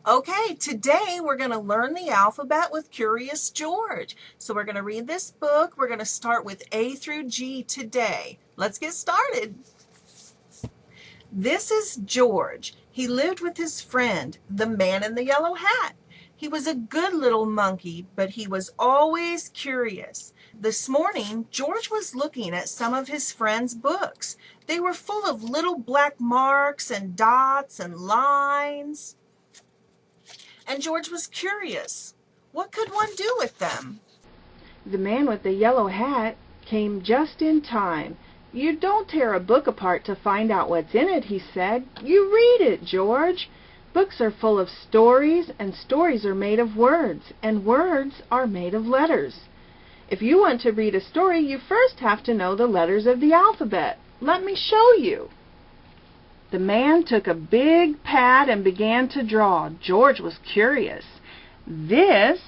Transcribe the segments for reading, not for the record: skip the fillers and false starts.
Okay, today we're going to learn the alphabet with Curious George. So we're going to read this book. We're going to start with A through G today. Let's get started. This is George. He lived with his friend, the man in the yellow hat. He was a good little monkey, but he was always curious. This morning, George was looking at some of his friend's books. They were full of little black marks and dots and lines. And George was curious. What could one do with them? The man with the yellow hat came just in time. "You don't tear a book apart to find out what's in it," he said. "You read it, George. Books are full of stories, and stories are made of words, and words are made of letters. If you want to read a story, you first have to know the letters of the alphabet. Let me show you." The man took a big pad and began to draw. George was curious. "This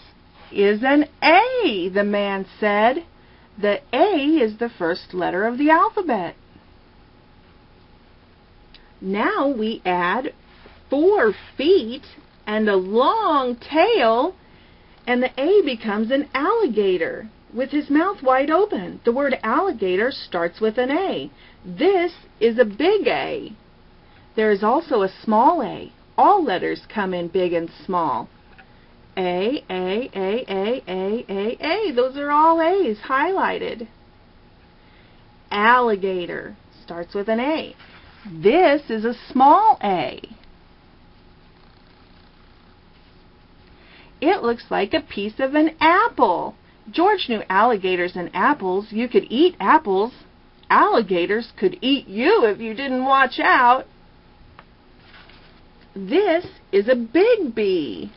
is an A," the man said. "The A is the first letter of the alphabet." Now we add 4 feet and a long tail, and the A becomes an alligator with his mouth wide open. The word alligator starts with an A. This is a big A. There is also a small a. All letters come in big and small. A, A, A, A, A, A, A. Those are all A's highlighted. Alligator starts with an A. This is a small a. It looks like a piece of an apple. George knew alligators and apples. You could eat apples. Alligators could eat you if you didn't watch out. This is a big B.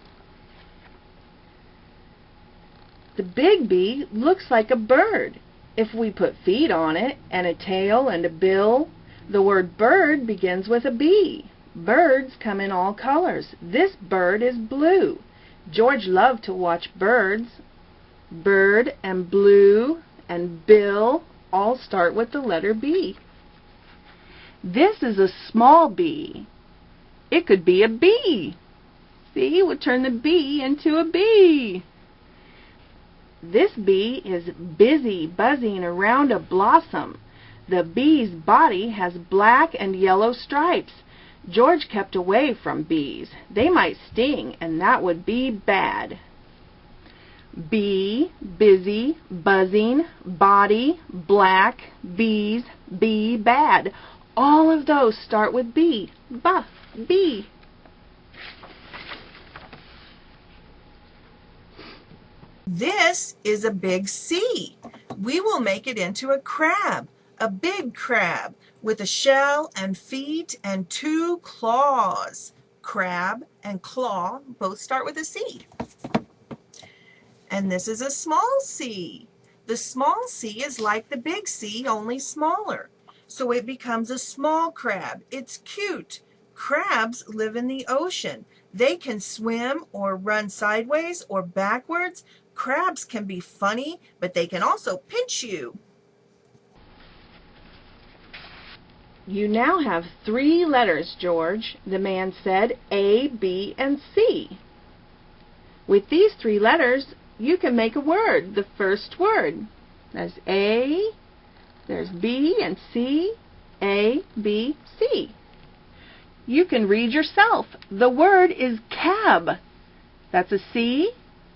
The big B looks like a bird. If we put feet on it and a tail and a bill, the word bird begins with a B. Birds come in all colors. This bird is blue. George loved to watch birds. Bird and blue and bill all start with the letter B. This is a small b. It could be a bee. See, we'll turn the B into a bee. This bee is busy buzzing around a blossom. The bee's body has black and yellow stripes. George kept away from bees. They might sting, and that would be bad. Bee, busy, buzzing, body, black, bees, bee, bad. All of those start with B. B. This is a big C. We will make it into a crab, a big crab with a shell and feet and 2 claws. Crab and claw both start with a C. And this is a small c. The small c is like the big C, only smaller. So it becomes a small crab. It's cute. Crabs live in the ocean. They can swim or run sideways or backwards. Crabs can be funny, but they can also pinch you. "You now have 3 letters, George," the man said, "A, B, and C. With these 3 letters, you can make a word, the first word. There's A, there's B and C, A, B, C. You can read yourself. The word is cab. That's a C,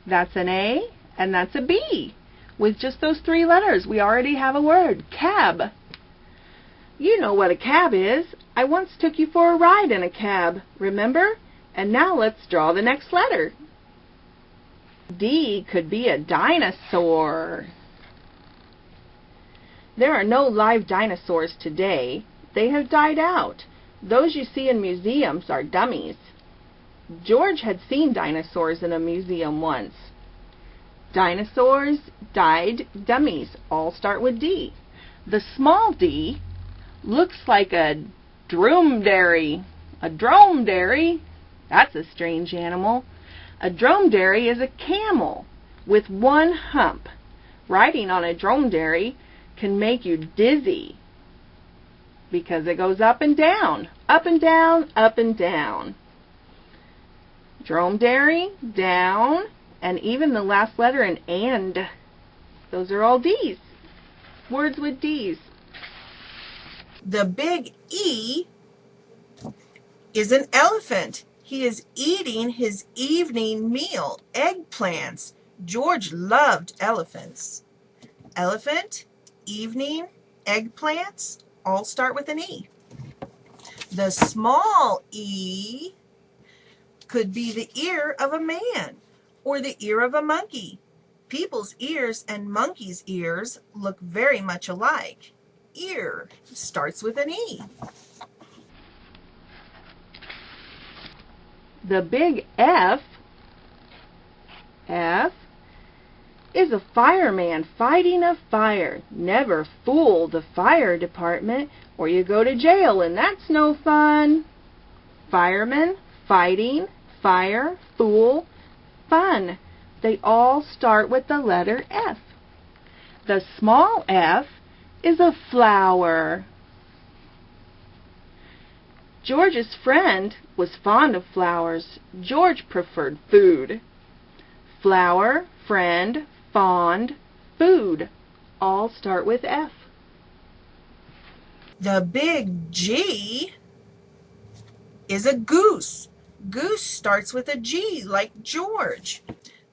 that's an A, and that's a B. With just those 3 letters, we already have a word, cab. You know what a cab is. I once took you for a ride in a cab, remember? And now let's draw the next letter. D could be a dinosaur. There are no live dinosaurs today. They have died out. Those you see in museums are dummies. George had seen dinosaurs in a museum once. Dinosaurs, died, dummies all start with D. The small d looks like a dromedary. A dromedary? That's a strange animal. A dromedary is a camel with 1 hump. Riding on a dromedary can make you dizzy because it goes up and down, up and down, up and down. Dromedary, down, and even the last letter in and. Those are all D's. Words with D's. The big E is an elephant. He is eating his evening meal, eggplants. George loved elephants. Elephant, evening, eggplants, all start with an E. The small E could be the ear of a man or the ear of a monkey. People's ears and monkeys' ears look very much alike. Ear starts with an E. The big F is a fireman fighting a fire. Never fool the fire department or you go to jail, and that's no fun. Fireman, fighting, fire, fool, fun. They all start with the letter F. The small f is a flower. George's friend was fond of flowers. George preferred food. Flower, friend, fond, food. All start with F. The big G is a goose. Goose starts with a G, like George.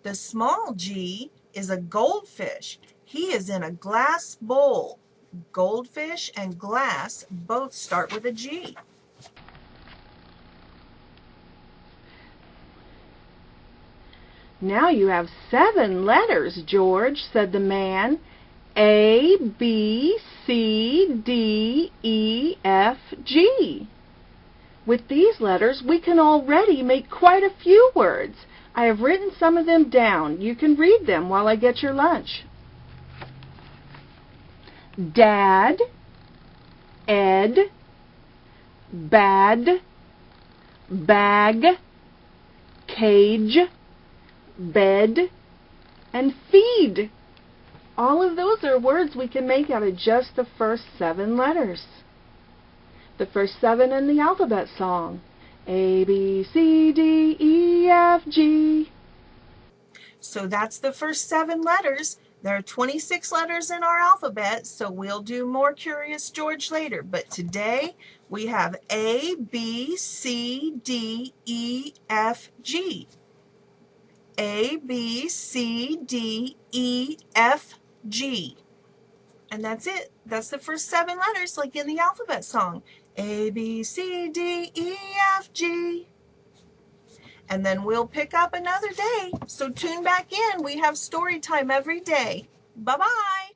The small g is a goldfish. He is in a glass bowl. Goldfish and glass both start with a G. Now you have 7 letters, George, said the man. A, B, C, D, E, F, G. With these letters, we can already make quite a few words. I have written some of them down. You can read them while I get your lunch. Dad, Ed, bad, bag, cage, bed, and feed. All of those are words we can make out of just the first 7 letters. The first 7 in the alphabet song. A, B, C, D, E, F, G. So that's the first 7 letters. There are 26 letters in our alphabet, so we'll do more Curious George later. But today we have A, B, C, D, E, F, G. A, B, C, D, E, F, G. And that's it. That's the first 7 letters, like in the alphabet song. A, B, C, D, E, F, G. And then we'll pick up another day. So tune back in. We have story time every day. Bye-bye.